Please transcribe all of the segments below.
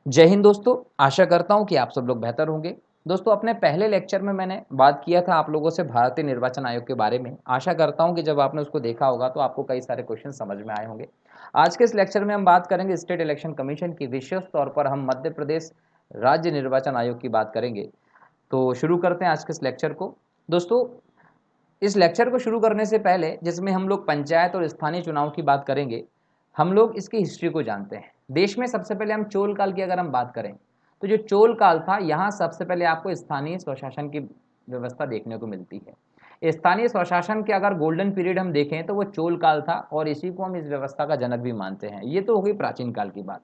जय हिंद दोस्तों, आशा करता हूँ कि आप सब लोग बेहतर होंगे। दोस्तों, अपने पहले लेक्चर में मैंने बात किया था आप लोगों से भारतीय निर्वाचन आयोग के बारे में। आशा करता हूँ कि जब आपने उसको देखा होगा तो आपको कई सारे क्वेश्चन समझ में आए होंगे। आज के इस लेक्चर में हम बात करेंगे स्टेट इलेक्शन कमीशन की, विशेष तौर पर हम मध्य प्रदेश राज्य निर्वाचन आयोग की बात करेंगे। तो शुरू करते हैं आज के इस लेक्चर को। दोस्तों, इस लेक्चर को शुरू करने से पहले, जिसमें हम लोग पंचायत और स्थानीय चुनाव की बात करेंगे, हम लोग इसकी हिस्ट्री को जानते हैं। देश में सबसे पहले हम चोल काल की अगर हम बात करें, तो जो चोल काल था, यहाँ सबसे पहले आपको स्थानीय स्वशासन की व्यवस्था देखने को मिलती है। स्थानीय स्वशासन के अगर गोल्डन पीरियड हम देखें तो वो चोल काल था, और इसी को हम इस व्यवस्था का जनक भी मानते हैं। ये तो हो गई प्राचीन काल की बात।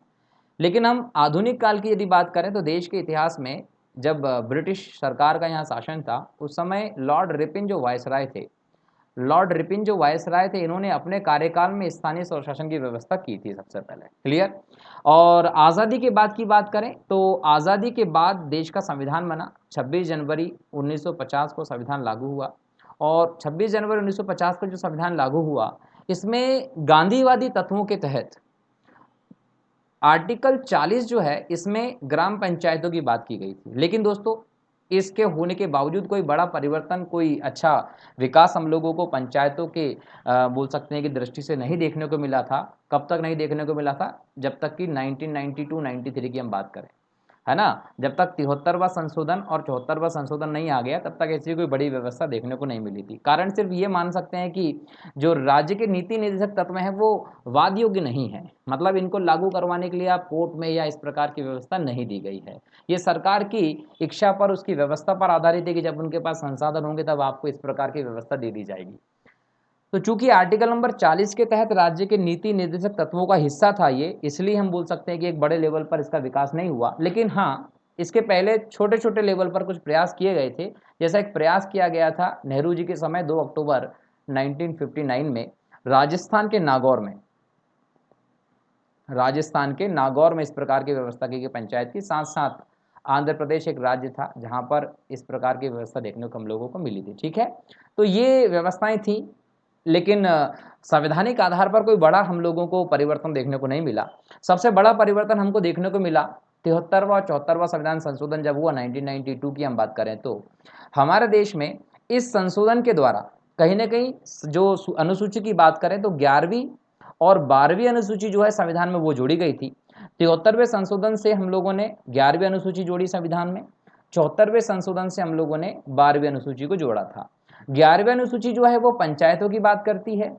लेकिन हम आधुनिक काल की यदि बात करें तो देश के इतिहास में जब ब्रिटिश सरकार का यहाँ शासन था, उस समय लॉर्ड रिपिन जो वायसराय थे, इन्होंने अपने कार्यकाल में स्थानीय स्वशासन की व्यवस्था की थी सबसे पहले। क्लियर। और आज़ादी के बाद की बात करें तो आज़ादी के बाद देश का संविधान बना। 26 जनवरी 1950 को संविधान लागू हुआ, और 26 जनवरी 1950 को जो संविधान लागू हुआ, इसमें गांधीवादी तत्वों के तहत आर्टिकल 40 जो है, इसमें ग्राम पंचायतों की बात की गई थी। लेकिन दोस्तों, इसके होने के बावजूद कोई बड़ा परिवर्तन, कोई अच्छा विकास हम लोगों को पंचायतों के बोल सकते हैं कि दृष्टि से नहीं देखने को मिला था। कब तक नहीं देखने को मिला था? जब तक कि 1992-93 की हम बात करें, है ना। जब तक 73वां संशोधन और 74वां संशोधन नहीं आ गया, तब तक ऐसी कोई बड़ी व्यवस्था देखने को नहीं मिली थी। कारण सिर्फ ये मान सकते हैं कि जो राज्य के नीति निर्देशक तत्व हैं वो वाद योग्य नहीं है। मतलब इनको लागू करवाने के लिए आप कोर्ट में या इस प्रकार की व्यवस्था नहीं दी गई है। ये सरकार की इच्छा पर, उसकी व्यवस्था पर आधारित है कि जब उनके पास संसाधन होंगे तब आपको इस प्रकार की व्यवस्था दे दी जाएगी। तो चूंकि आर्टिकल नंबर 40 के तहत राज्य के नीति निर्देशक तत्वों का हिस्सा था ये, इसलिए हम बोल सकते हैं कि एक बड़े लेवल पर इसका विकास नहीं हुआ। लेकिन हाँ, इसके पहले छोटे छोटे लेवल पर कुछ प्रयास किए गए थे। जैसा एक प्रयास किया गया था नेहरू जी के समय 2 अक्टूबर 1959 में राजस्थान के नागौर में, इस प्रकार की व्यवस्था की गई पंचायत की। साथ साथ आंध्र प्रदेश एक राज्य था जहां पर इस प्रकार की व्यवस्था देखने को हम लोगों को मिली थी। ठीक है। तो ये व्यवस्थाएं थी, लेकिन संवैधानिक आधार पर कोई बड़ा हम लोगों को परिवर्तन देखने को नहीं मिला। सबसे बड़ा परिवर्तन हमको देखने को मिला 73वां और 74वां संविधान संशोधन जब हुआ 1992 की हम बात करें तो हमारे देश में इस संशोधन के द्वारा कहीं ना कहीं जो अनुसूची की बात करें तो 11वीं और 12वीं अनुसूची जो है संविधान में वो जोड़ी गई थी। 73वें संशोधन से हम लोगों ने 11वीं अनुसूची जोड़ी संविधान में, 74वें संशोधन से हम लोगों ने 12वीं अनुसूची को जोड़ा था। 11वीं अनुसूची जो है वो पंचायतों की बात करती है,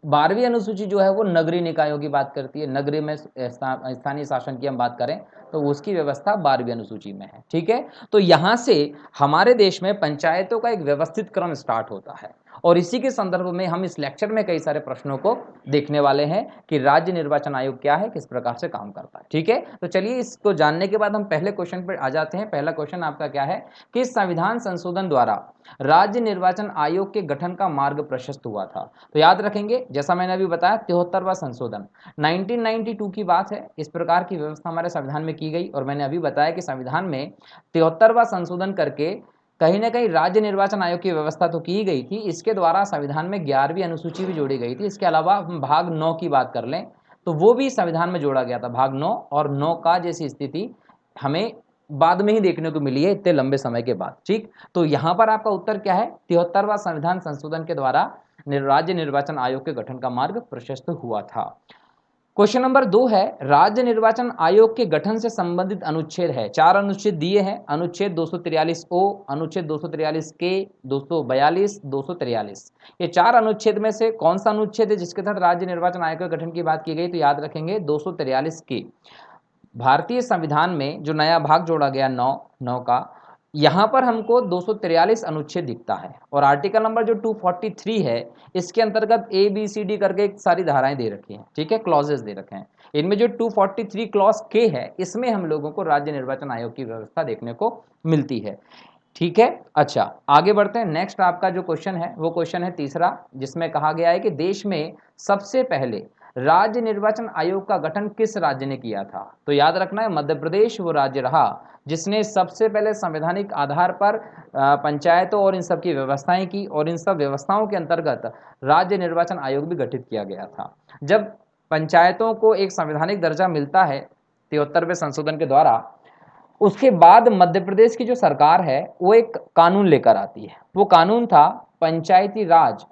12वीं अनुसूची जो है वो नगरीय निकायों की बात करती है। नगरीय में स्थानीय शासन की हम बात करें तो उसकी व्यवस्था 12वीं अनुसूची में है। ठीक है। तो यहां से हमारे देश में पंचायतों का एक व्यवस्थित क्रम स्टार्ट होता है, और इसी के संदर्भ में हम इस लेक्चर में कई सारे प्रश्नों को देखने वाले हैं कि राज्य निर्वाचन आयोग क्या है, किस प्रकार से काम करता है। ठीक है। तो चलिए, इसको जानने के बाद हम पहले क्वेश्चन पर आ जाते हैं। पहला क्वेश्चन आपका क्या है कि संविधान संशोधन द्वारा राज्य निर्वाचन आयोग के गठन का मार्ग प्रशस्त हुआ था। तो याद रखेंगे, जैसा मैंने अभी बताया, 73वां संशोधन 1992 की बात है। इस प्रकार की व्यवस्था हमारे संविधान में की गई, और मैंने अभी बताया कि संविधान में 73वां संशोधन करके कहीं ना कहीं राज्य निर्वाचन आयोग की व्यवस्था तो की गई थी। इसके द्वारा संविधान में 11वीं अनुसूची भी जोड़ी गई थी। इसके अलावा हम भाग 9 की बात कर लें तो वो भी संविधान में जोड़ा गया था। भाग 9 और 9 का जैसी स्थिति हमें बाद में ही देखने को मिली है, इतने लंबे समय के बाद। ठीक। तो यहां पर आपका उत्तर क्या है? 73वां संविधान संशोधन के द्वारा राज्य निर्वाचन आयोग के गठन का मार्ग प्रशस्त हुआ था। क्वेश्चन नंबर 2 है, राज्य निर्वाचन आयोग के गठन से संबंधित अनुच्छेद है। 4 अनुच्छेद दिए हैं। अनुच्छेद 243 ओ, अनुच्छेद 243 के, 242, 243। ये 4 अनुच्छेद में से कौन सा अनुच्छेद है जिसके तहत राज्य निर्वाचन आयोग के गठन की बात की गई? तो याद रखेंगे 243 के। भारतीय संविधान में जो नया भाग जोड़ा गया 9 का, यहां पर हमको 243 अनुच्छेद दिखता है, और आर्टिकल नंबर जो 243 है, इसके अंतर्गत ABCD करके एक सारी धाराएं दे रखी हैं। ठीक है, क्लॉजेस दे रखे हैं। इनमें जो 243 क्लॉज के है, इसमें हम लोगों को राज्य निर्वाचन आयोग की व्यवस्था देखने को मिलती है। ठीक है। अच्छा, आगे बढ़ते हैं। नेक्स्ट आपका जो क्वेश्चन है वो क्वेश्चन है तीसरा, जिसमें कहा गया है कि देश में सबसे पहले राज्य निर्वाचन आयोग का गठन किस राज्य ने किया था? तो याद रखना है, मध्य प्रदेश वो राज्य रहा जिसने सबसे पहले संवैधानिक आधार पर पंचायतों और इन सब की व्यवस्थाएं की, और इन सब व्यवस्थाओं के अंतर्गत राज्य निर्वाचन आयोग भी गठित किया गया था। जब पंचायतों को एक संवैधानिक दर्जा मिलता है 73वें संशोधन के द्वारा। उसके बाद मध्य प्रदेश की जो सरकार है वो एक कानून लेकर आती है। वो कानून था पंचायती राज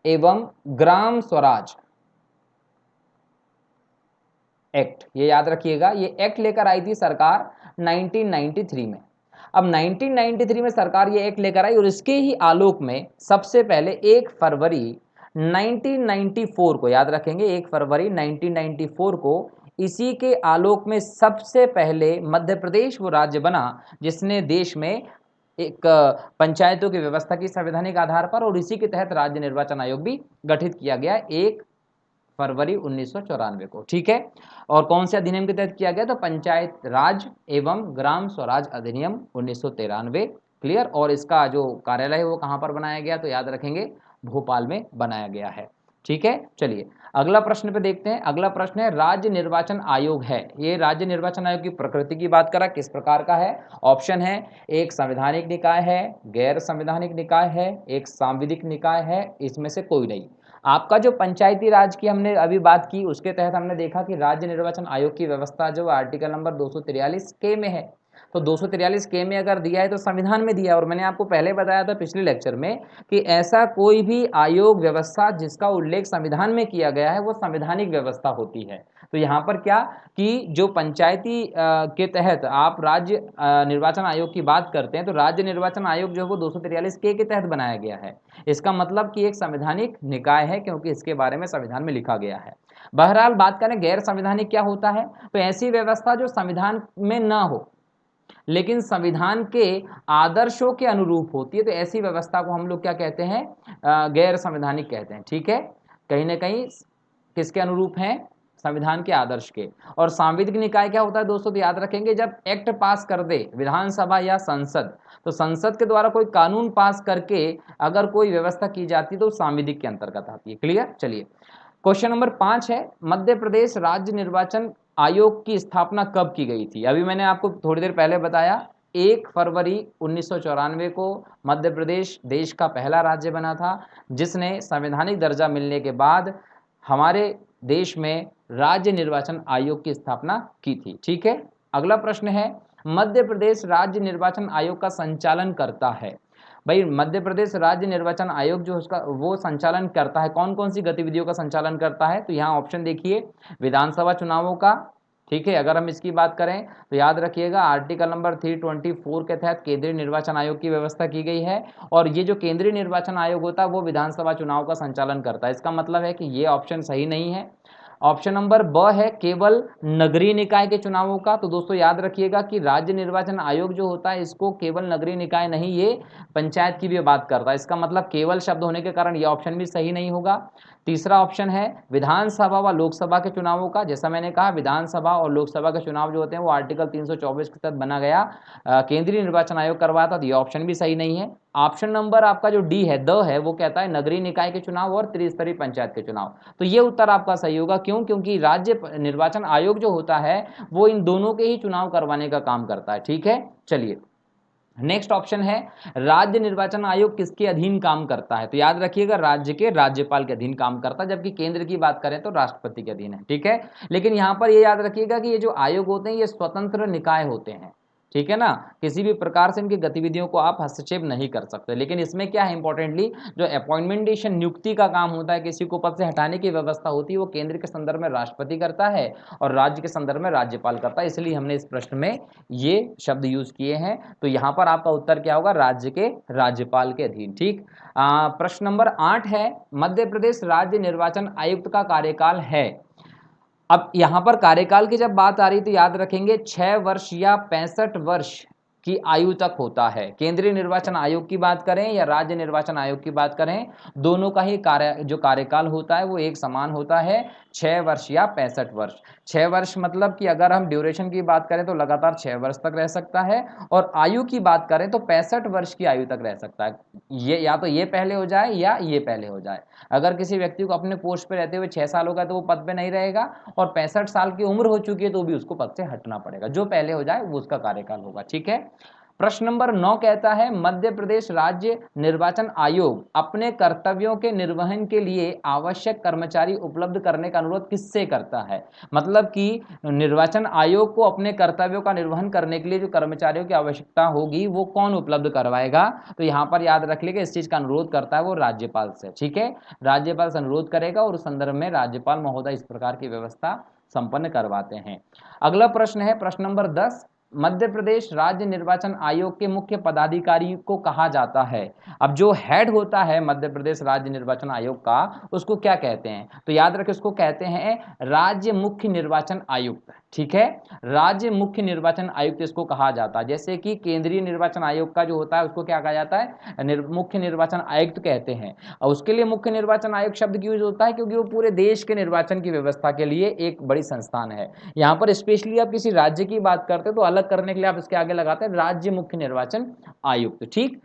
एवं ग्राम स्वराज एक्ट। ये याद रखिएगा, ये एक्ट लेकर आई थी सरकार 1993 में। अब 1993 में सरकार ये एक्ट लेकर आई और इसके ही आलोक में सबसे पहले 1 फरवरी 1994 को, याद रखेंगे 1 फरवरी 1994 को, इसी के आलोक में सबसे पहले मध्य प्रदेश वो राज्य बना जिसने देश में एक पंचायतों की व्यवस्था की संवैधानिक आधार पर, और इसी के तहत राज्य निर्वाचन आयोग भी गठित किया गया 1 फरवरी 1994 को। ठीक है, और कौन से अधिनियम के तहत किया गया? तो पंचायत राज एवं ग्राम स्वराज अधिनियम 1993। क्लियर। और इसका जो कार्यालय है वो कहां पर बनाया गया? तो याद रखेंगे भोपाल में बनाया गया है। ठीक है, चलिए अगला प्रश्न पे देखते हैं। अगला प्रश्न है राज्य निर्वाचन आयोग है, ये राज्य निर्वाचन आयोग की प्रकृति की बात करा, किस प्रकार का है? ऑप्शन है, एक संवैधानिक निकाय है, गैर संवैधानिक निकाय है, एक सांविधिक निकाय है, इसमें से कोई नहीं। आपका जो पंचायती राज की हमने अभी बात की उसके तहत हमने देखा कि राज्य निर्वाचन आयोग की व्यवस्था जो आर्टिकल नंबर 243 के में है। तो 243 के में अगर दिया है तो संविधान में दिया है। और मैंने आपको पहले बताया था पिछले लेक्चर में कि ऐसा कोई भी आयोग व्यवस्था जिसका उल्लेख संविधान में किया गया है वो संवैधानिक व्यवस्था होती है। तो यहाँ पर क्या कि जो पंचायती के तहत आप राज्य निर्वाचन आयोग की बात करते हैं तो राज्य निर्वाचन आयोग जो है वो 243 के तहत बनाया गया है। इसका मतलब कि एक संवैधानिक निकाय है क्योंकि इसके बारे में संविधान में लिखा गया है। बहरहाल बात करें गैर संवैधानिक क्या होता है, तो ऐसी व्यवस्था जो संविधान में ना हो लेकिन संविधान के आदर्शों के अनुरूप होती है, तो ऐसी व्यवस्था को हम लोग क्या कहते हैं? गैर संवैधानिक कहते हैं। ठीक है, कहीं ना कहीं किसके अनुरूप हैं? संविधान के आदर्श के। और सांविधिक निकाय क्या होता है दोस्तों? तो याद रखेंगे जब एक्ट पास कर दे विधानसभा या संसद, तो संसद के द्वारा कोई कानून पास करके अगर कोई व्यवस्था की जाती है तो सांविधिक के अंतर्गत आती है। क्लियर। चलिए क्वेश्चन नंबर 5 है, मध्य प्रदेश राज्य निर्वाचन आयोग की स्थापना कब की गई थी? अभी मैंने आपको थोड़ी देर पहले बताया 1 फरवरी 1994 को मध्य प्रदेश देश का पहला राज्य बना था जिसने संवैधानिक दर्जा मिलने के बाद हमारे देश में राज्य निर्वाचन आयोग की स्थापना की थी। ठीक है, अगला प्रश्न है, मध्य प्रदेश राज्य निर्वाचन आयोग का संचालन करता है। भाई मध्य प्रदेश राज्य निर्वाचन आयोग जो उसका वो संचालन करता है, कौन कौन सी गतिविधियों का संचालन करता है? तो यहाँ ऑप्शन देखिए, विधानसभा चुनावों का। ठीक है, अगर हम इसकी बात करें तो याद रखिएगा आर्टिकल नंबर 324 के तहत केंद्रीय निर्वाचन आयोग की व्यवस्था की गई है और ये जो केंद्रीय निर्वाचन आयोग होता है वो विधानसभा चुनाव का संचालन करता है। इसका मतलब है कि ये ऑप्शन सही नहीं है। ऑप्शन नंबर ब है केवल नगरीय निकाय के चुनावों का। तो दोस्तों याद रखिएगा कि राज्य निर्वाचन आयोग जो होता है इसको केवल नगरीय निकाय नहीं, ये पंचायत की भी बात करता है। इसका मतलब केवल शब्द होने के कारण ये ऑप्शन भी सही नहीं होगा। तीसरा ऑप्शन है विधानसभा व लोकसभा के चुनावों का। जैसा मैंने कहा विधानसभा और लोकसभा के चुनाव जो होते हैं वो आर्टिकल 324 के तहत बना गया केंद्रीय निर्वाचन आयोग करवाता, तो ये ऑप्शन भी सही नहीं है। ऑप्शन नंबर आपका जो डी है, द है, वो कहता है नगरीय निकाय के चुनाव और त्रिस्तरीय पंचायत के चुनाव। तो ये उत्तर आपका सही होगा। क्यों? क्योंकि राज्य निर्वाचन आयोग जो होता है वो इन दोनों के ही चुनाव करवाने का काम करता है। ठीक है, चलिए नेक्स्ट ऑप्शन है राज्य निर्वाचन आयोग किसके अधीन काम करता है? तो याद रखिएगा राज्य के राज्यपाल के अधीन काम करता है, जबकि केंद्र की बात करें तो राष्ट्रपति के अधीन है। ठीक है, लेकिन यहां पर ये याद रखिएगा कि ये जो आयोग होते हैं ये स्वतंत्र निकाय होते हैं। ठीक है ना, किसी भी प्रकार से इनकी गतिविधियों को आप हस्तक्षेप नहीं कर सकते। लेकिन इसमें क्या है इंपॉर्टेंटली जो अपॉइंटमेंटेशन नियुक्ति का काम होता है, किसी को पद से हटाने की व्यवस्था होती है, वो केंद्र के संदर्भ में राष्ट्रपति करता है और राज्य के संदर्भ में राज्यपाल करता है। इसलिए हमने इस प्रश्न में ये शब्द यूज किए हैं। तो यहां पर आपका उत्तर क्या होगा? राज्य के राज्यपाल के अधीन। ठीक। प्रश्न नंबर 8 है, मध्य प्रदेश राज्य निर्वाचन आयुक्त का कार्यकाल है। अब यहां पर कार्यकाल की जब बात आ रही तो याद रखेंगे 6 वर्ष या 65 वर्ष की आयु तक होता है। केंद्रीय निर्वाचन आयोग की बात करें या राज्य निर्वाचन आयोग की बात करें, दोनों का ही जो कार्यकाल होता है वो एक समान होता है, 6 वर्ष या 65 वर्ष। 6 वर्ष मतलब कि अगर हम ड्यूरेशन की बात करें तो लगातार 6 वर्ष तक रह सकता है, और आयु की बात करें तो 65 वर्ष की आयु तक रह सकता है। ये या तो ये पहले हो जाए या ये पहले हो जाए। अगर किसी व्यक्ति को अपने पोस्ट पे रहते हुए 6 साल हो गए तो वो पद पे नहीं रहेगा, और 65 साल की उम्र हो चुकी है तो भी उसको पद से हटना पड़ेगा। जो पहले हो जाए वो उसका कार्यकाल होगा। ठीक है, प्रश्न नंबर 9 कहता है मध्य प्रदेश राज्य निर्वाचन आयोग अपने कर्तव्यों के निर्वहन के लिए आवश्यक कर्मचारी उपलब्ध करने का अनुरोध किससे करता है। मतलब कि निर्वाचन आयोग को अपने कर्तव्यों का निर्वहन करने के लिए जो कर्मचारियों की आवश्यकता होगी वो कौन उपलब्ध करवाएगा। तो यहां पर याद रख लीजिए इस चीज का अनुरोध करता है वो राज्यपाल से। ठीक है, राज्यपाल से अनुरोध करेगा और उस संदर्भ में राज्यपाल महोदय इस प्रकार की व्यवस्था संपन्न करवाते हैं। अगला प्रश्न है प्रश्न नंबर 10, मध्य प्रदेश राज्य निर्वाचन आयोग के मुख्य पदाधिकारी को कहा जाता है। अब जो हेड होता है मध्य प्रदेश राज्य निर्वाचन आयोग का उसको क्या कहते हैं। तो याद रखें उसको कहते हैं राज्य मुख्य निर्वाचन आयुक्त। ठीक है, राज्य मुख्य निर्वाचन आयुक्त इसको कहा जाता है। जैसे कि केंद्रीय निर्वाचन आयोग का जो होता है उसको क्या कहा जाता है, मुख्य निर्वाचन आयुक्त कहते हैं। और उसके लिए मुख्य निर्वाचन आयोग शब्द क्यों यूज होता है, क्योंकि वो पूरे देश के निर्वाचन की व्यवस्था के लिए एक बड़ी संस्थान है। यहाँ पर स्पेशली आप किसी राज्य की बात करते हैं तो अलग करने के लिए आप इसके आगे लगाते हैं राज्य मुख्य निर्वाचन आयुक्त। ठीक,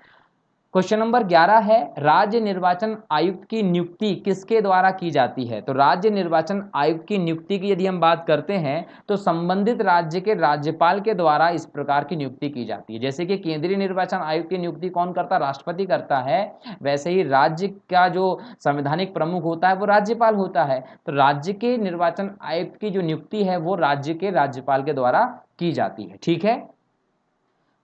क्वेश्चन नंबर 11 है राज्य निर्वाचन आयुक्त की नियुक्ति किसके द्वारा की जाती है। तो राज्य निर्वाचन आयुक्त की नियुक्ति की यदि हम बात करते हैं तो संबंधित राज्य के राज्यपाल के द्वारा इस प्रकार की नियुक्ति की जाती है। जैसे कि केंद्रीय निर्वाचन आयुक्त की नियुक्ति कौन करता है, राष्ट्रपति करता है, वैसे ही राज्य का जो संवैधानिक प्रमुख होता है वो राज्यपाल होता है। तो राज्य के निर्वाचन आयुक्त की जो नियुक्ति है वो राज्य के राज्यपाल के द्वारा की जाती है। ठीक है,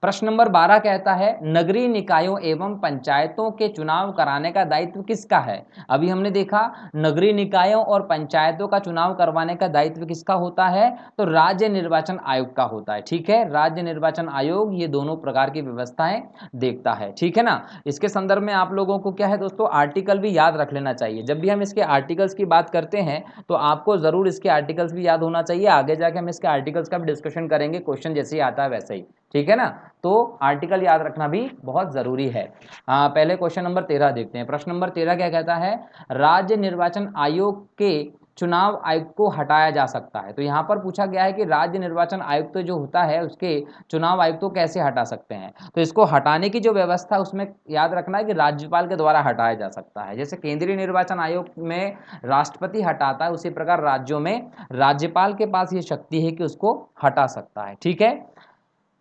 प्रश्न नंबर 12 कहता है नगरीय निकायों एवं पंचायतों के चुनाव कराने का दायित्व किसका है। अभी हमने देखा नगरीय निकायों और पंचायतों का चुनाव करवाने का दायित्व किसका होता है, तो राज्य निर्वाचन आयोग का होता है। ठीक है, राज्य निर्वाचन आयोग ये दोनों प्रकार की व्यवस्थाएं देखता है। ठीक है ना, इसके संदर्भ में आप लोगों को क्या है दोस्तों, आर्टिकल भी याद रख लेना चाहिए। जब भी हम इसके आर्टिकल्स की बात करते हैं तो आपको जरूर इसके आर्टिकल्स भी याद होना चाहिए। आगे जाके हम इसके आर्टिकल्स का भी डिस्कशन करेंगे, क्वेश्चन जैसे ही आता है वैसे ही। ठीक है ना, तो आर्टिकल याद रखना भी बहुत जरूरी है। पहले क्वेश्चन नंबर 13 देखते हैं। प्रश्न नंबर 13 क्या कहता है, राज्य निर्वाचन आयोग के चुनाव आयुक्त को हटाया जा सकता है। तो यहां पर पूछा गया है कि राज्य निर्वाचन आयुक्त जो होता है उसके चुनाव आयुक्त को कैसे हटा सकते हैं। तो इसको हटाने की जो व्यवस्था है उसमें याद रखना है कि राज्यपाल के द्वारा हटाया जा सकता है। जैसे केंद्रीय निर्वाचन आयोग में राष्ट्रपति हटाता है उसी प्रकार राज्यों में राज्यपाल के पास ये शक्ति है कि उसको हटा सकता है। ठीक है,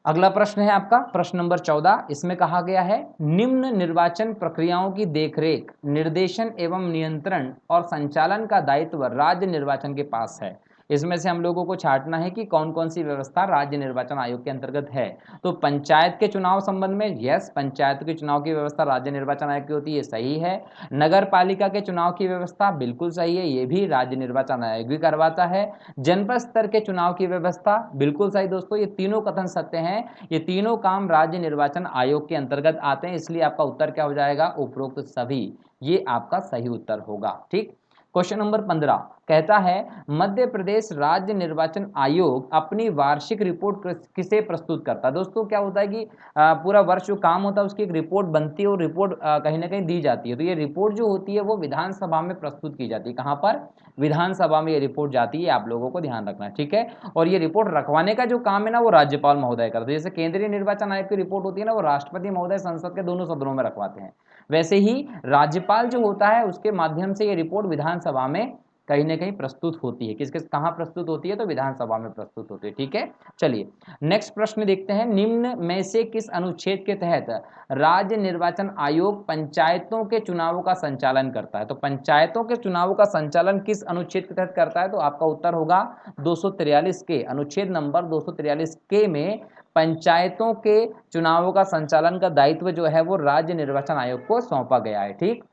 अगला प्रश्न है आपका प्रश्न नंबर 14। इसमें कहा गया है निम्न निर्वाचन प्रक्रियाओं की देखरेख, निर्देशन एवं नियंत्रण और संचालन का दायित्व राज्य निर्वाचन के पास है। इसमें से हम लोगों को छांटना है कि कौन कौन सी व्यवस्था राज्य निर्वाचन आयोग के अंतर्गत है। तो पंचायत के चुनाव संबंध में यस, पंचायत के चुनाव की व्यवस्था राज्य निर्वाचन आयोग की होती है, सही है। नगर पालिका के चुनाव की व्यवस्था बिल्कुल सही है, ये भी राज्य निर्वाचन आयोग भी करवाता है। जनपद स्तर के चुनाव की व्यवस्था बिल्कुल सही दोस्तों, ये तीनों कथन सत्य हैं, ये तीनों काम राज्य निर्वाचन आयोग के अंतर्गत आते हैं। इसलिए आपका उत्तर क्या हो जाएगा, उपरोक्त सभी, ये आपका सही उत्तर होगा। ठीक, क्वेश्चन नंबर 15 कहता है मध्य प्रदेश राज्य निर्वाचन आयोग अपनी वार्षिक रिपोर्ट किसे प्रस्तुत करता है। दोस्तों क्या होता है कि पूरा वर्ष जो काम होता है उसकी एक रिपोर्ट बनती है और रिपोर्ट कहीं ना कहीं दी जाती है। तो ये रिपोर्ट जो होती है वो विधानसभा में प्रस्तुत की जाती है। कहाँ पर, विधानसभा में ये रिपोर्ट जाती है, आप लोगों को ध्यान रखना है। ठीक है, और ये रिपोर्ट रखवाने का जो काम है ना वो राज्यपाल महोदय करते हैं। जैसे केंद्रीय निर्वाचन आयोग की रिपोर्ट होती है ना वो राष्ट्रपति महोदय संसद के दोनों सदनों में रखवाते हैं, वैसे ही राज्यपाल जो होता है उसके माध्यम से ये रिपोर्ट विधानसभा में कहीं ना कहीं प्रस्तुत होती है। किसके कहाँ प्रस्तुत होती है, तो विधानसभा में प्रस्तुत होती है। ठीक है, चलिए नेक्स्ट प्रश्न देखते हैं। निम्न में से किस अनुच्छेद के तहत राज्य निर्वाचन आयोग पंचायतों के चुनावों का संचालन करता है। तो पंचायतों के चुनावों का संचालन किस अनुच्छेद के तहत करता है, तो आपका उत्तर होगा 243 के, अनुच्छेद नंबर 243 के में पंचायतों के चुनावों का संचालन का दायित्व जो है वो राज्य निर्वाचन आयोग को सौंपा गया है। ठीक,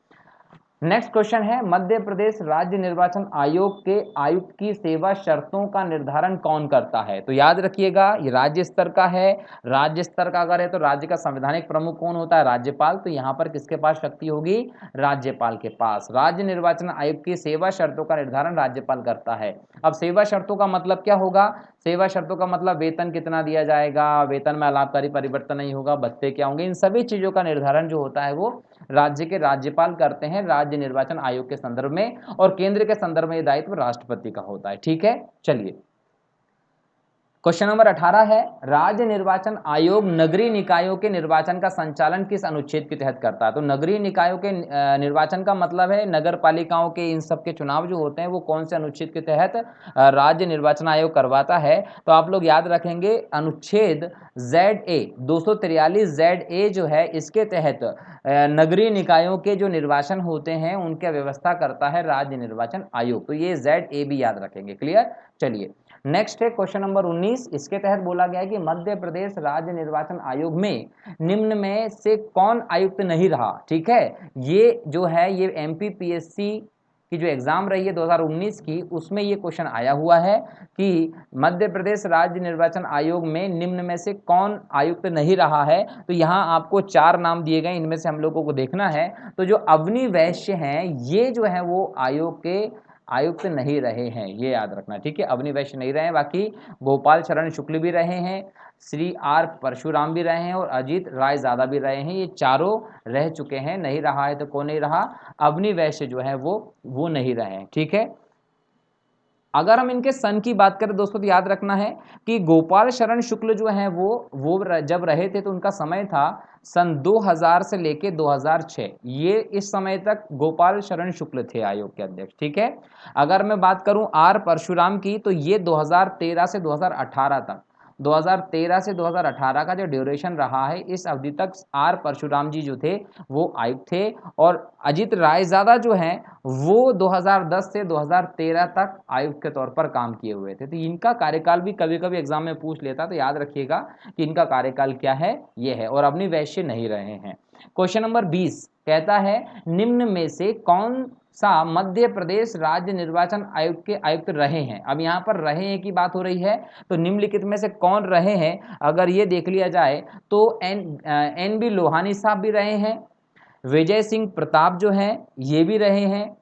नेक्स्ट क्वेश्चन है मध्य प्रदेश राज्य निर्वाचन आयोग के आयुक्त की सेवा शर्तों का निर्धारण कौन करता है। तो याद रखिएगा ये राज्य स्तर का है, राज्य स्तर का अगर है तो राज्य का संवैधानिक प्रमुख कौन होता है, राज्यपाल। तो यहाँ पर किसके पास शक्ति होगी, राज्यपाल के पास। राज्य निर्वाचन आयोग की सेवा शर्तों का निर्धारण राज्यपाल करता है। अब सेवा शर्तों का मतलब क्या होगा, सेवा शर्तों का मतलब वेतन कितना दिया जाएगा, वेतन में लाभकारी परिवर्तन नहीं होगा, भत्ते क्या होंगे, इन सभी चीजों का निर्धारण जो होता है वो राज्य के राज्यपाल करते हैं राज्य निर्वाचन आयोग के संदर्भ में, और केंद्र के संदर्भ में यह दायित्व राष्ट्रपति का होता है। ठीक है, चलिए क्वेश्चन नंबर 18 है, राज्य निर्वाचन आयोग नगरीय निकायों के निर्वाचन का संचालन किस अनुच्छेद के तहत करता है? तो नगरीय निकायों के निर्वाचन का मतलब है नगर पालिकाओं के इन सब के चुनाव जो होते हैं वो कौन से अनुच्छेद के तहत राज्य निर्वाचन आयोग करवाता है? तो आप लोग याद रखेंगे अनुच्छेद ZA 243 ZA जो है इसके तहत नगरीय निकायों के जो निर्वाचन होते हैं उनकी व्यवस्था करता है राज्य निर्वाचन आयोग। तो ये ZA भी याद रखेंगे। क्लियर? चलिए नेक्स्ट है क्वेश्चन नंबर 19। इसके तहत बोला गया है कि मध्य प्रदेश राज्य निर्वाचन आयोग में निम्न में से कौन आयुक्त नहीं रहा? ठीक है, ये जो है ये MPPSC की जो एग्जाम रही है 2019 की, उसमें ये क्वेश्चन आया हुआ है कि मध्य प्रदेश राज्य निर्वाचन आयोग में निम्न में से कौन आयुक्त नहीं रहा है। तो यहाँ आपको 4 नाम दिए गए, इनमें से हम लोगों को देखना है। तो जो अवनी वैश्य हैं ये जो है वो आयोग के आयुक्त नहीं रहे हैं, ये याद रखना। ठीक है, अवनी वैश्य नहीं रहे हैं, बाकी गोपाल शरण शुक्ल भी रहे हैं, श्री R परशुराम भी रहे हैं और अजीत राय ज़्यादा भी रहे हैं। ये चारों रह चुके हैं। नहीं रहा है तो कौन नहीं रहा? अवनी वैश्य जो है वो नहीं रहे हैं। ठीक है, अगर हम इनके सन की बात करें दोस्तों तो याद रखना है कि गोपाल शरण शुक्ल जो है वो जब रहे थे तो उनका समय था सन 2000 से लेके 2006। ये इस समय तक गोपाल शरण शुक्ल थे आयोग के अध्यक्ष। ठीक है, अगर मैं बात करूं R परशुराम की तो ये 2013 से 2018 तक, 2013 से 2018 का जो ड्यूरेशन रहा है इस अवधि तक R परशुराम जी जो थे वो आयुक्त थे। और अजीत रायजादा जो हैं वो 2010 से 2013 तक आयुक्त के तौर पर काम किए हुए थे। तो इनका कार्यकाल भी कभी कभी एग्जाम में पूछ लेता, तो याद रखिएगा कि इनका कार्यकाल क्या है, ये है, और अवनी वैश्य नहीं रहे हैं। क्वेश्चन नंबर 20 कहता है निम्न में से कौन सा मध्य प्रदेश राज्य निर्वाचन आयोग के आयुक्त रहे हैं? अब यहाँ पर रहे हैं की बात हो रही है, तो निम्नलिखित में से कौन रहे हैं? अगर ये देख लिया जाए तो NB लोहानी साहब भी रहे हैं, विजय सिंह प्रताप जो हैं ये भी रहे हैं,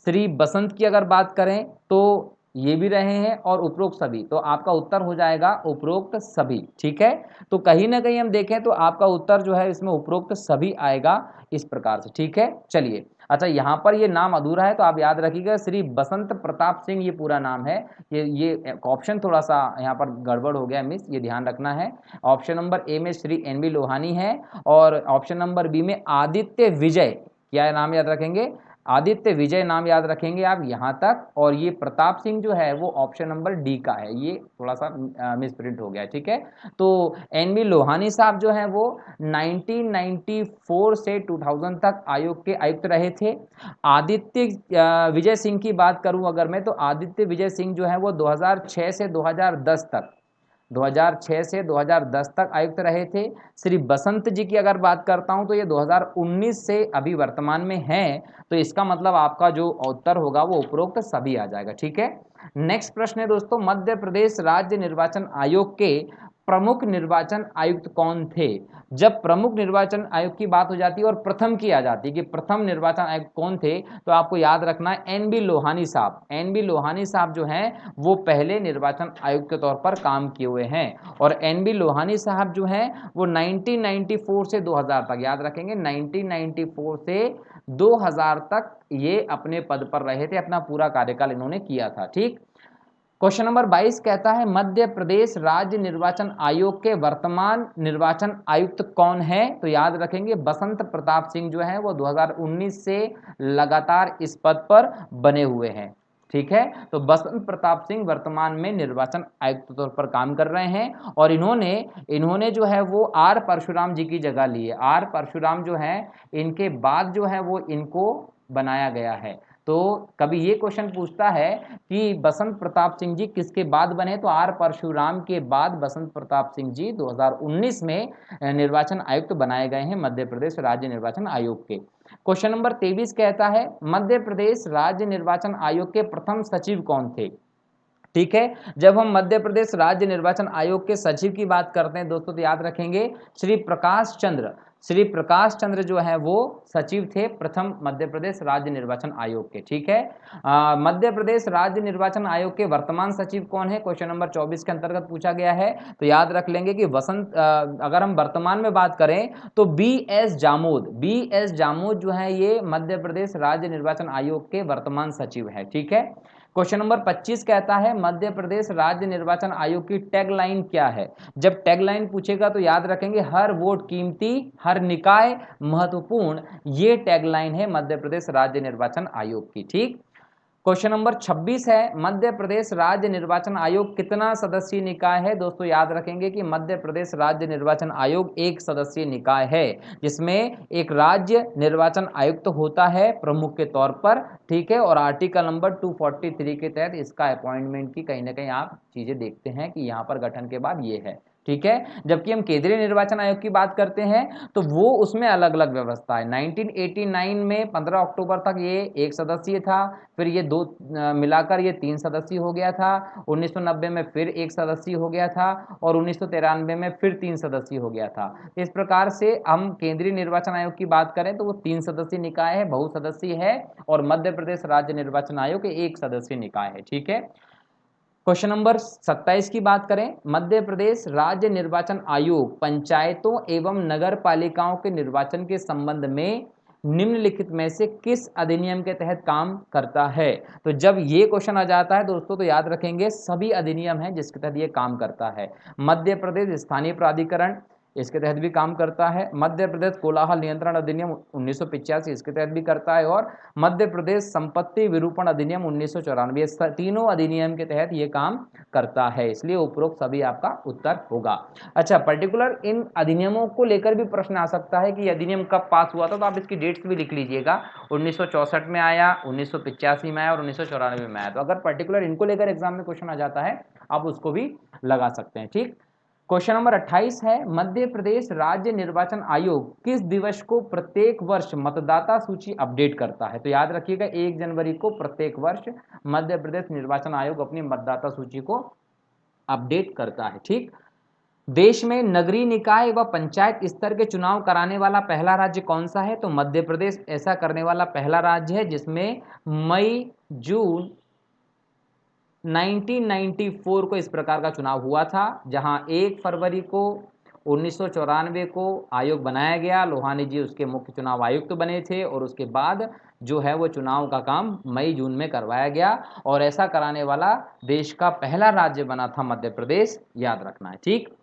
श्री बसंत की अगर बात करें तो ये भी रहे हैं, और उपरोक्त सभी। तो आपका उत्तर हो जाएगा उपरोक्त सभी। ठीक है, तो कहीं ना कहीं हम देखें तो आपका उत्तर जो है इसमें उपरोक्त सभी आएगा इस प्रकार से। ठीक है, चलिए, अच्छा यहाँ पर ये नाम अधूरा है तो आप याद रखिएगा श्री बसंत प्रताप सिंह ये पूरा नाम है। ये ऑप्शन थोड़ा सा यहाँ पर गड़बड़ हो गया मिस, ये ध्यान रखना है। ऑप्शन नंबर ए में श्री NB लोहानी है और ऑप्शन नंबर बी में आदित्य विजय, क्या नाम याद रखेंगे? आदित्य विजय नाम याद रखेंगे आप यहाँ तक। और ये प्रताप सिंह जो है वो ऑप्शन नंबर डी का है, ये थोड़ा सा मिसप्रिंट हो गया। ठीक है, तो NB लोहानी साहब जो है वो 1994 से 2000 तक आयोग के आयुक्त रहे थे। आदित्य विजय सिंह की बात करूं अगर मैं, तो आदित्य विजय सिंह जो है वो 2006 से 2010 तक, 2006 से 2010 तक आयुक्त रहे थे। श्री बसंत जी की अगर बात करता हूं तो ये 2019 से अभी वर्तमान में हैं। तो इसका मतलब आपका जो उत्तर होगा वो उपरोक्त सभी आ जाएगा। ठीक है, नेक्स्ट प्रश्न है दोस्तों, मध्य प्रदेश राज्य निर्वाचन आयोग के प्रमुख निर्वाचन आयुक्त कौन थे? जब प्रमुख निर्वाचन आयुक्त की बात हो जाती है और प्रथम की आ जाती है कि प्रथम निर्वाचन आयुक्त कौन थे, तो आपको याद रखना है NB लोहानी साहब। NB लोहानी साहब जो हैं वो पहले निर्वाचन आयुक्त के तौर पर काम किए हुए हैं। और NB लोहानी साहब जो हैं वो 1994 से 2000 तक, याद रखेंगे 1994 से 2000 तक ये अपने पद पर रहे थे, अपना पूरा कार्यकाल इन्होंने किया था। ठीक, क्वेश्चन नंबर 22 कहता है मध्य प्रदेश राज्य निर्वाचन आयोग के वर्तमान निर्वाचन आयुक्त कौन है? तो याद रखेंगे बसंत प्रताप सिंह जो है वो 2019 से लगातार इस पद पर बने हुए हैं। ठीक है, तो बसंत प्रताप सिंह वर्तमान में निर्वाचन आयुक्त के तौर पर काम कर रहे हैं। और इन्होंने जो है वो R परशुराम जी की जगह ली है। R परशुराम जो है इनके बाद जो है वो इनको बनाया गया है। तो कभी ये क्वेश्चन पूछता है कि बसंत प्रताप सिंह जी किसके बाद बने, तो R परशुराम के बाद बसंत प्रताप सिंह जी 2019 में निर्वाचन आयुक्त बनाए गए हैं मध्य प्रदेश राज्य निर्वाचन आयोग के। क्वेश्चन नंबर 23 कहता है मध्य प्रदेश राज्य निर्वाचन आयोग के प्रथम सचिव कौन थे? ठीक है, जब हम मध्य प्रदेश राज्य निर्वाचन आयोग के सचिव की बात करते हैं दोस्तों तो याद रखेंगे श्री प्रकाश चंद्र जो है वो सचिव थे प्रथम मध्य प्रदेश राज्य निर्वाचन आयोग के। ठीक है, मध्य प्रदेश राज्य निर्वाचन आयोग के वर्तमान सचिव कौन है? क्वेश्चन नंबर 24 के अंतर्गत पूछा गया है। तो याद रख लेंगे कि अगर हम वर्तमान में बात करें तो BS जामोद जो है ये मध्य प्रदेश राज्य निर्वाचन आयोग के वर्तमान सचिव है। ठीक है, क्वेश्चन नंबर 25 कहता है मध्य प्रदेश राज्य निर्वाचन आयोग की टैगलाइन क्या है। जब टैगलाइन पूछेगा तो याद रखेंगे हर वोट कीमती, हर निकाय महत्वपूर्ण, ये टैगलाइन है मध्य प्रदेश राज्य निर्वाचन आयोग की। ठीक। क्वेश्चन नंबर 26 है मध्य प्रदेश राज्य निर्वाचन आयोग कितना सदस्यीय निकाय है। दोस्तों याद रखेंगे कि मध्य प्रदेश राज्य निर्वाचन आयोग एक सदस्यीय निकाय है, जिसमें एक राज्य निर्वाचन आयुक्त होता है प्रमुख के तौर पर। ठीक है। और आर्टिकल नंबर 243 के तहत इसका अपॉइंटमेंट की कहीं ना कहीं आप चीजें देखते हैं कि यहां पर गठन के बाद ये है। ठीक है। जबकि हम केंद्रीय निर्वाचन आयोग की बात करते हैं तो वो उसमें अलग अलग व्यवस्था है। 1989 में 15 अक्टूबर तक ये एक सदस्यीय था, फिर ये दो मिलाकर ये 3 सदस्यीय हो गया था। 1990 में फिर एक सदस्यीय हो गया था और 1993 में फिर 3 सदस्यीय हो गया था। इस प्रकार से हम केंद्रीय निर्वाचन आयोग की बात करें तो वो 3 सदस्यीय निकाय है, बहुसदस्यीय है, और मध्य प्रदेश राज्य निर्वाचन आयोग एक सदस्यीय निकाय है। ठीक है। क्वेश्चन नंबर 27 की बात करें, मध्य प्रदेश राज्य निर्वाचन आयोग पंचायतों एवं नगर पालिकाओं के निर्वाचन के संबंध में निम्नलिखित में से किस अधिनियम के तहत काम करता है। तो जब ये क्वेश्चन आ जाता है दोस्तों तो याद रखेंगे सभी अधिनियम हैं जिसके तहत ये काम करता है। मध्य प्रदेश स्थानीय प्राधिकरण इसके तहत भी काम करता है, मध्य प्रदेश कोलाहल नियंत्रण अधिनियम 1985 इसके तहत भी करता है, और मध्य प्रदेश संपत्ति विरूपण अधिनियम 1994, तीनों अधिनियम के तहत ये काम करता है। इसलिए उपरोक्त सभी आपका उत्तर होगा। अच्छा, पर्टिकुलर इन अधिनियमों को लेकर भी प्रश्न आ सकता है कि अधिनियम कब पास हुआ था, तो आप इसकी डेट्स भी लिख लीजिएगा। 1964 में आया, 1985 में आया और 1994 में आया। तो अगर पर्टिकुलर इनको लेकर एग्जाम में क्वेश्चन आ जाता है आप उसको भी लगा सकते हैं। ठीक। क्वेश्चन नंबर 28 है मध्य प्रदेश राज्य निर्वाचन आयोग किस दिवस को प्रत्येक वर्ष मतदाता सूची अपडेट करता है। तो याद रखिएगा 1 जनवरी को प्रत्येक वर्ष मध्य प्रदेश निर्वाचन आयोग अपनी मतदाता सूची को अपडेट करता है। ठीक। देश में नगरीय निकाय व पंचायत स्तर के चुनाव कराने वाला पहला राज्य कौन सा है। तो मध्य प्रदेश ऐसा करने वाला पहला राज्य है जिसमें मई जून 1994 को इस प्रकार का चुनाव हुआ था, जहां 1 फरवरी को 1994 को आयोग बनाया गया। लोहानी जी उसके मुख्य चुनाव आयुक्त बने थे और उसके बाद जो है वो चुनाव का काम मई जून में करवाया गया, और ऐसा कराने वाला देश का पहला राज्य बना था मध्य प्रदेश, याद रखना है। ठीक।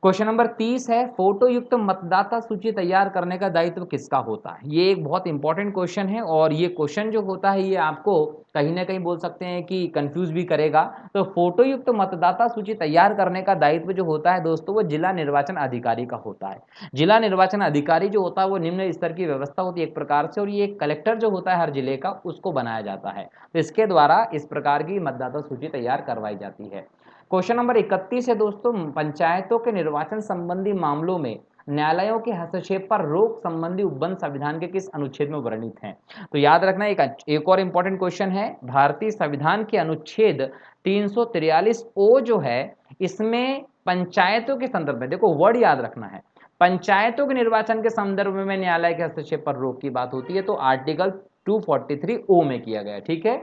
क्वेश्चन नंबर 30 है फोटो युक्त मतदाता सूची तैयार करने का दायित्व किसका होता है। ये एक बहुत इंपॉर्टेंट क्वेश्चन है, और ये क्वेश्चन जो होता है ये आपको कहीं ना कहीं बोल सकते हैं कि कंफ्यूज भी करेगा। तो फोटो युक्त मतदाता सूची तैयार करने का दायित्व जो होता है दोस्तों वो जिला निर्वाचन अधिकारी का होता है। जिला निर्वाचन अधिकारी जो होता है वो निम्न स्तर की व्यवस्था होती है एक प्रकार से, और ये एक कलेक्टर जो होता है हर जिले का उसको बनाया जाता है। तो इसके द्वारा इस प्रकार की मतदाता सूची तैयार करवाई जाती है। क्वेश्चन नंबर 31 है दोस्तों, पंचायतों के निर्वाचन संबंधी मामलों में न्यायालयों के हस्तक्षेप पर रोक संबंधी उपबंध संविधान के किस अनुच्छेद में वर्णित हैं। तो याद रखना एक और इंपॉर्टेंट क्वेश्चन है, भारतीय संविधान के अनुच्छेद 343 ओ जो है इसमें पंचायतों के संदर्भ में, देखो वर्ड याद रखना है, पंचायतों के निर्वाचन के संदर्भ में न्यायालय के हस्तक्षेप पर रोक की बात होती है, तो आर्टिकल 243 ओ में किया गया। ठीक है।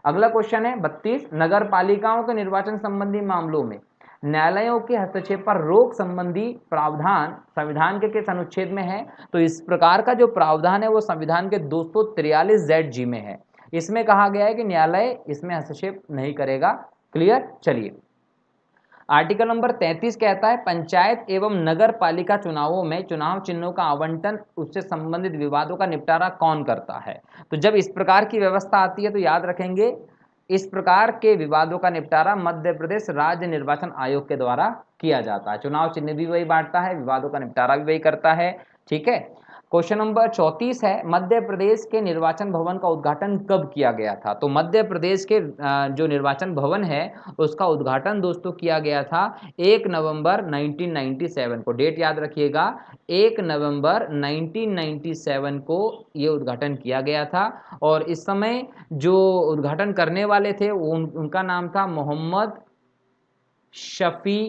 अगला क्वेश्चन है 32, नगर पालिकाओं के निर्वाचन संबंधी मामलों में न्यायालयों के हस्तक्षेप पर रोक संबंधी प्रावधान संविधान के किस अनुच्छेद में है। तो इस प्रकार का जो प्रावधान है वो संविधान के 243 जेड जी में है। इसमें कहा गया है कि न्यायालय इसमें हस्तक्षेप नहीं करेगा। क्लियर। चलिए, आर्टिकल नंबर 33 कहता है पंचायत एवं नगर पालिका चुनावों में चुनाव चिन्हों का आवंटन उससे संबंधित विवादों का निपटारा कौन करता है। तो जब इस प्रकार की व्यवस्था आती है तो याद रखेंगे इस प्रकार के विवादों का निपटारा मध्य प्रदेश राज्य निर्वाचन आयोग के द्वारा किया जाता है। चुनाव चिन्ह भी वही बांटता है, विवादों का निपटारा भी वही करता है। ठीक है। क्वेश्चन नंबर 34 है मध्य प्रदेश के निर्वाचन भवन का उद्घाटन कब किया गया था। तो मध्य प्रदेश के जो निर्वाचन भवन है उसका उद्घाटन दोस्तों किया गया था 1 नवंबर 1997 को। डेट याद रखिएगा, 1 नवंबर 1997 को ये उद्घाटन किया गया था, और इस समय जो उद्घाटन करने वाले थे उनका नाम था मोहम्मद शफी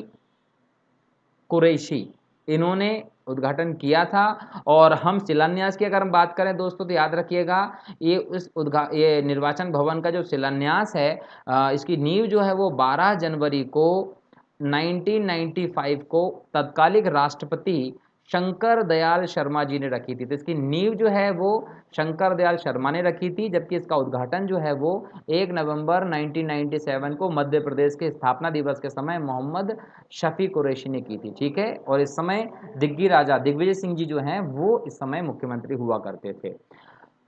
कुरैशी। इन्होंने उद्घाटन किया था। और हम शिलान्यास की अगर हम बात करें दोस्तों तो याद रखिएगा ये निर्वाचन भवन का जो शिलान्यास है इसकी नींव जो है वो 12 जनवरी को 1995 को तत्कालिक राष्ट्रपति शंकर दयाल शर्मा जी ने रखी थी। तो इसकी नींव जो है वो शंकर दयाल शर्मा ने रखी थी, जबकि इसका उद्घाटन जो है वो 1 नवंबर 1997 को मध्य प्रदेश के स्थापना दिवस के समय मोहम्मद शफी कुरैशी ने की थी। ठीक है, और इस समय दिग्गी राजा दिग्विजय सिंह जी जो हैं वो इस समय मुख्यमंत्री हुआ करते थे।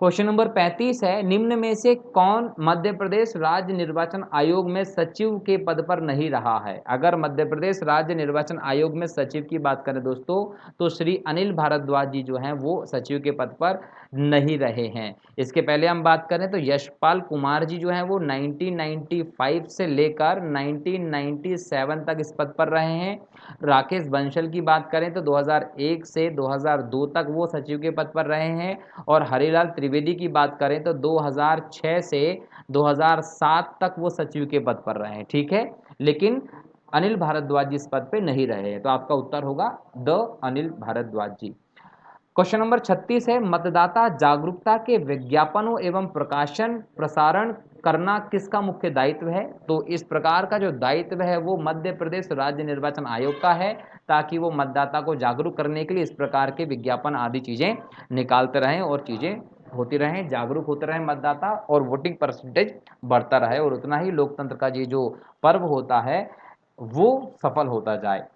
क्वेश्चन नंबर 35 है, निम्न में से कौन मध्य प्रदेश राज्य निर्वाचन आयोग में सचिव के पद पर नहीं रहा है? अगर मध्य प्रदेश राज्य निर्वाचन आयोग में सचिव की बात करें दोस्तों, तो श्री अनिल भारद्वाज जी जो हैं वो सचिव के पद पर नहीं रहे हैं। इसके पहले हम बात करें तो यशपाल कुमार जी जो हैं वो 1995 से लेकर 1997 तक इस पद पर रहे हैं। राकेश बंसल की बात करें तो 2001 से 2002 तक वो सचिव के पद पर रहे हैं। और हरिलाल त्रिवेदी की बात करें तो 2006 से 2007 तक वो सचिव के पद पर रहे हैं। ठीक है, लेकिन अनिल भारद्वाज इस पद पे नहीं रहे हैं। तो आपका उत्तर होगा the Anil Bhardwaj ji. Question number 36 है, मतदाता जागरूकता के विज्ञापनों एवं प्रकाशन प्रसारण करना किसका मुख्य दायित्व है? तो इस प्रकार का जो दायित्व है वो मध्य प्रदेश राज्य निर्वाचन आयोग का है, ताकि वो मतदाता को जागरूक करने के लिए इस प्रकार के विज्ञापन आदि चीज़ें निकालते रहें और चीज़ें होती रहें, जागरूक होते रहें मतदाता, और वोटिंग परसेंटेज बढ़ता रहे, और उतना ही लोकतंत्र का ये जो पर्व होता है वो सफल होता जाए।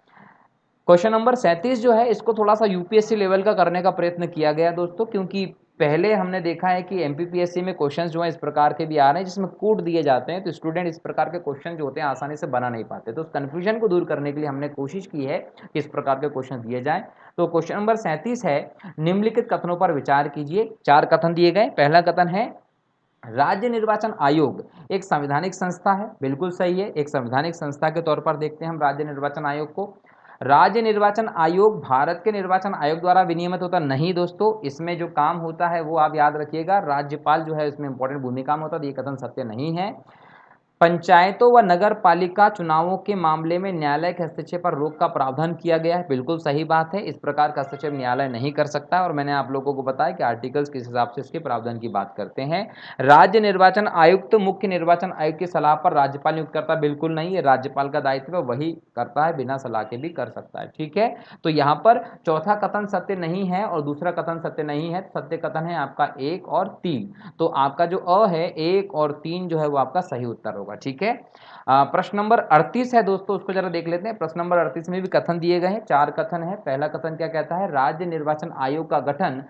क्वेश्चन नंबर 37 जो है इसको थोड़ा सा यूपीएससी लेवल का करने का प्रयत्न किया गया दोस्तों, क्योंकि पहले हमने देखा है कि एमपीपीएससी में क्वेश्चंस जो है इस प्रकार के भी आ रहे हैं जिसमें कोड दिए जाते हैं, तो स्टूडेंट इस प्रकार के क्वेश्चन जो होते हैं आसानी से बना नहीं पाते। तो उस कन्फ्यूजन को दूर करने के लिए हमने कोशिश की है कि इस प्रकार के क्वेश्चन दिए जाएं। तो क्वेश्चन नंबर 37 है, निम्नलिखित कथनों पर विचार कीजिए। 4 कथन दिए गए। पहला कथन है, राज्य निर्वाचन आयोग एक संवैधानिक संस्था है। बिल्कुल सही है, एक संवैधानिक संस्था के तौर पर देखते हैं हम राज्य निर्वाचन आयोग को। राज्य निर्वाचन आयोग भारत के निर्वाचन आयोग द्वारा विनियमित होता नहीं दोस्तों, इसमें जो काम होता है वो आप याद रखिएगा, राज्यपाल जो है इसमें इंपॉर्टेंट भूमिका में होता है। ये कथन सत्य नहीं है। पंचायतों व नगर पालिका चुनावों के मामले में न्यायालय के हस्तक्षेप पर रोक का प्रावधान किया गया है। बिल्कुल सही बात है, इस प्रकार का हस्तक्षेप न्यायालय नहीं कर सकता, और मैंने आप लोगों को बताया कि आर्टिकल्स किस हिसाब से इसके प्रावधान की बात करते हैं। राज्य निर्वाचन आयुक्त मुख्य निर्वाचन आयुक्त की सलाह पर राज्यपाल नियुक्त करता, बिल्कुल नहीं, ये राज्यपाल का दायित्व है, वही करता है, बिना सलाह के भी कर सकता है। ठीक है, तो यहाँ पर चौथा कथन सत्य नहीं है और दूसरा कथन सत्य नहीं है। सत्य कथन है आपका 1 और 3। तो आपका जो अ है 1 और 3 जो है वो आपका सही उत्तर होगा। ठीक है, प्रश्न नंबर 38 है दोस्तों, उसको जरा देख लेते हैं। प्रश्न नंबर 38 में भी कथन दिए गए हैं, 4 कथन है। पहला कथन क्या कहता है, राज्य निर्वाचन आयोग का गठन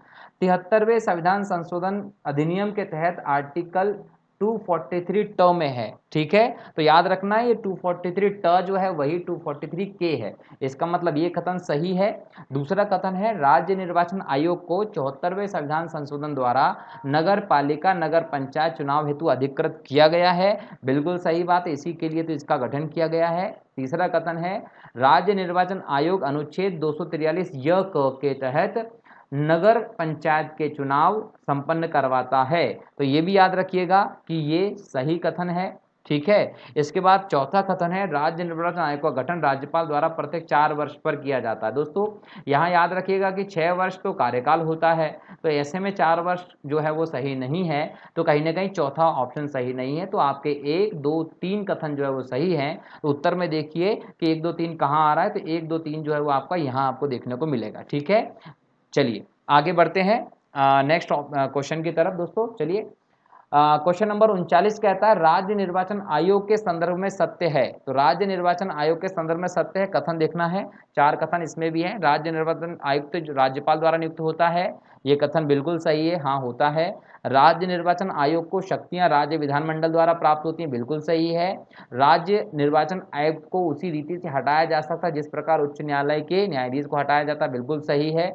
73वें संविधान संशोधन अधिनियम के तहत आर्टिकल 243 ट में है। ठीक है, तो याद रखना है ये 243 ट जो है वही 243 के है, इसका मतलब ये कथन सही है। दूसरा कथन है, राज्य निर्वाचन आयोग को 74वें संविधान संशोधन द्वारा नगर पालिका नगर पंचायत चुनाव हेतु अधिकृत किया गया है। बिल्कुल सही बात है, इसी के लिए तो इसका गठन किया गया है। तीसरा कथन है, राज्य निर्वाचन आयोग अनुच्छेद 243 य क के तहत नगर पंचायत के चुनाव संपन्न करवाता है। तो ये भी याद रखिएगा कि ये सही कथन है। ठीक है, इसके बाद चौथा कथन है, राज्य निर्वाचन आयोग का गठन राज्यपाल द्वारा प्रत्येक 4 वर्ष पर किया जाता है। दोस्तों यहाँ याद रखिएगा कि 6 वर्ष तो कार्यकाल होता है, तो ऐसे में 4 वर्ष जो है वो सही नहीं है, तो कहीं ना कहीं चौथा ऑप्शन सही नहीं है। तो आपके 1 2 3 कथन जो है वो सही है। तो उत्तर में देखिए कि 1 2 3 कहाँ आ रहा है, तो 1 2 3 जो है वो आपका यहाँ आपको देखने को मिलेगा। ठीक है, चलिए आगे बढ़ते हैं नेक्स्ट क्वेश्चन की तरफ दोस्तों। चलिए, क्वेश्चन नंबर 39 कहता है, राज्य निर्वाचन आयोग के संदर्भ में सत्य है। तो राज्य निर्वाचन आयोग के संदर्भ में सत्य है, कथन देखना है। 4 कथन इसमें भी है। राज्य निर्वाचन आयुक्त जो राज्यपाल द्वारा नियुक्त होता है, ये कथन बिल्कुल सही है, हाँ होता है। राज्य निर्वाचन आयोग को शक्तियां राज्य विधानमंडल द्वारा प्राप्त होती हैं, बिल्कुल सही है। राज्य निर्वाचन आयुक्त को उसी रीति से हटाया जा सकता है जिस प्रकार उच्च न्यायालय के न्यायाधीश को हटाया जाता है, बिल्कुल सही है।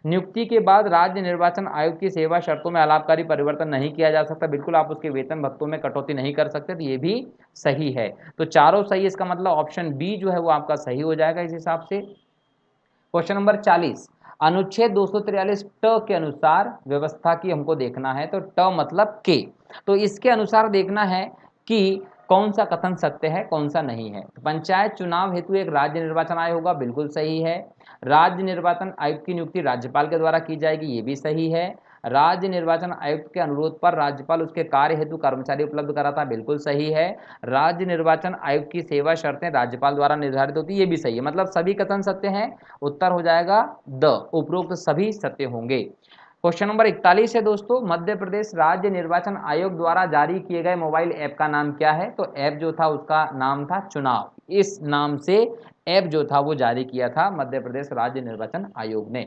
नियुक्ति के बाद राज्य निर्वाचन आयोग की सेवा शर्तों में अलाभकारी परिवर्तन नहीं किया जा सकता, बिल्कुल आप उसके वेतन भत्तों में कटौती नहीं कर सकते, तो ये भी सही है। तो चारों सही, इसका मतलब ऑप्शन बी जो है वो आपका सही हो जाएगा इस हिसाब से। क्वेश्चन नंबर 40, अनुच्छेद 243 ट के अनुसार व्यवस्था की हमको देखना है। तो ट मतलब के, तो इसके अनुसार देखना है कि कौन सा कथन सत्य है कौन सा नहीं है। तो पंचायत चुनाव हेतु एक राज्य निर्वाचन आयोग होगा, बिल्कुल सही है। राज्य निर्वाचन आयुक्त की नियुक्ति राज्यपाल के द्वारा की जाएगी, ये भी सही है। राज्य निर्वाचन आयुक्त के अनुरोध पर राज्यपाल उसके कार्य हेतु कर्मचारी उपलब्ध कराता है, बिल्कुल सही है। राज्य निर्वाचन आयुक्त की सेवा शर्तें राज्यपाल द्वारा निर्धारित होती है, ये भी सही है। मतलब सभी कथन सत्य हैं, उत्तर हो जाएगा द, उपरोक्त सभी सत्य होंगे। क्वेश्चन नंबर 41 है दोस्तों, मध्य प्रदेश राज्य निर्वाचन आयोग द्वारा जारी किए गए मोबाइल ऐप का नाम क्या है? तो ऐप जो था उसका नाम था चुनाव। इस नाम से ऐप जो था वो जारी किया था मध्य प्रदेश राज्य निर्वाचन आयोग ने।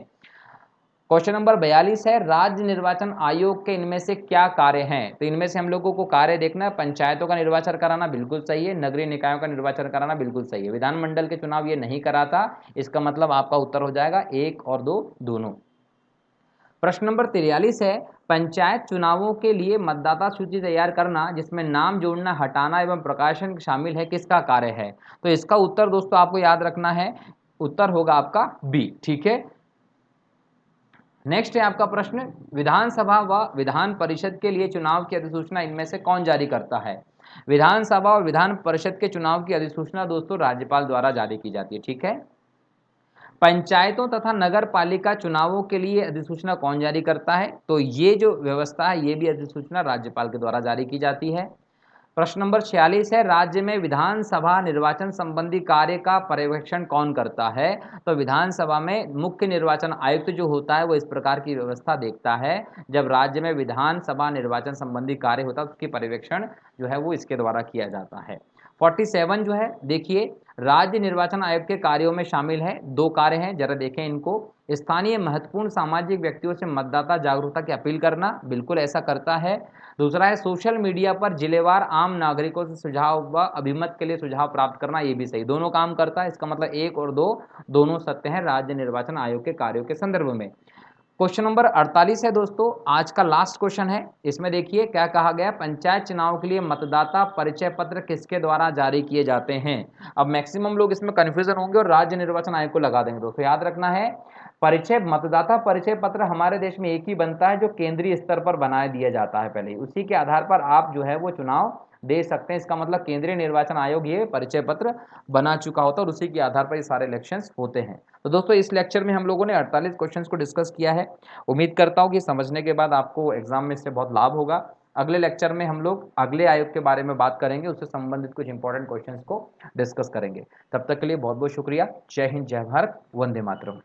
क्वेश्चन नंबर 42 है, राज्य निर्वाचन आयोग के इनमें से क्या कार्य हैं? तो इनमें से हम लोगों को कार्य देखना है। पंचायतों का निर्वाचन कराना बिल्कुल सही है, नगरीय निकायों का निर्वाचन कराना बिल्कुल सही है, विधानमंडल के चुनाव ये नहीं कराता, इसका मतलब आपका उत्तर हो जाएगा 1 और 2 दोनों। प्रश्न नंबर 43 है, पंचायत चुनावों के लिए मतदाता सूची तैयार करना जिसमें नाम जोड़ना, हटाना एवं प्रकाशन शामिल है, किसका कार्य है? तो इसका उत्तर दोस्तों आपको याद रखना है, उत्तर होगा आपका बी। ठीक है, नेक्स्ट है आपका प्रश्न, विधानसभा व विधान परिषद के लिए चुनाव की अधिसूचना इनमें से कौन जारी करता है? विधानसभा और विधान परिषद के चुनाव की अधिसूचना दोस्तों राज्यपाल द्वारा जारी की जाती है। ठीक है, पंचायतों तथा नगर पालिका चुनावों के लिए अधिसूचना कौन जारी करता है? तो ये जो व्यवस्था है ये भी अधिसूचना राज्यपाल के द्वारा जारी की जाती है। प्रश्न नंबर 46 है, राज्य में विधानसभा निर्वाचन संबंधी कार्य का पर्यवेक्षण कौन करता है? तो विधानसभा में मुख्य निर्वाचन आयुक्त जो होता है वो इस प्रकार की व्यवस्था देखता है, जब राज्य में विधानसभा निर्वाचन संबंधी कार्य होता है उसकी पर्यवेक्षण जो है वो इसके द्वारा किया जाता है। 47 जो है देखिए, राज्य निर्वाचन आयोग के कार्यों में शामिल है, 2 कार्य हैं, जरा देखें इनको। स्थानीय महत्वपूर्ण सामाजिक व्यक्तियों से मतदाता जागरूकता की अपील करना, बिल्कुल ऐसा करता है। दूसरा है सोशल मीडिया पर जिलेवार आम नागरिकों से सुझाव व अभिमत के लिए सुझाव प्राप्त करना, ये भी सही, दोनों काम करता है। इसका मतलब 1 और 2 दोनों सत्य हैं राज्य निर्वाचन आयोग के कार्यों के संदर्भ में। क्वेश्चन नंबर 48 है दोस्तों, आज का लास्ट क्वेश्चन है। इसमें देखिए क्या कहा गया, पंचायत चुनाव के लिए मतदाता परिचय पत्र किसके द्वारा जारी किए जाते हैं? अब मैक्सिमम लोग इसमें कंफ्यूजन होंगे और राज्य निर्वाचन आयोग को लगा देंगे दोस्तों, याद रखना है परिचय, मतदाता परिचय पत्र हमारे देश में एक ही बनता है जो केंद्रीय स्तर पर बनाया दिया जाता है, पहले उसी के आधार पर आप जो है वो चुनाव दे सकते हैं। इसका मतलब केंद्रीय निर्वाचन आयोग ये परिचय पत्र बना चुका होता है और उसी के आधार पर ये सारे इलेक्शंस होते हैं। तो दोस्तों इस लेक्चर में हम लोगों ने 48 क्वेश्चंस को डिस्कस किया है। उम्मीद करता हूँ कि समझने के बाद आपको एग्जाम में इससे बहुत लाभ होगा। अगले लेक्चर में हम लोग अगले आयोग के बारे में बात करेंगे, उससे संबंधित कुछ इंपॉर्टेंट क्वेश्चंस को डिस्कस करेंगे। तब तक के लिए बहुत बहुत शुक्रिया। जय हिंद, जय भारत, वंदे मातरम।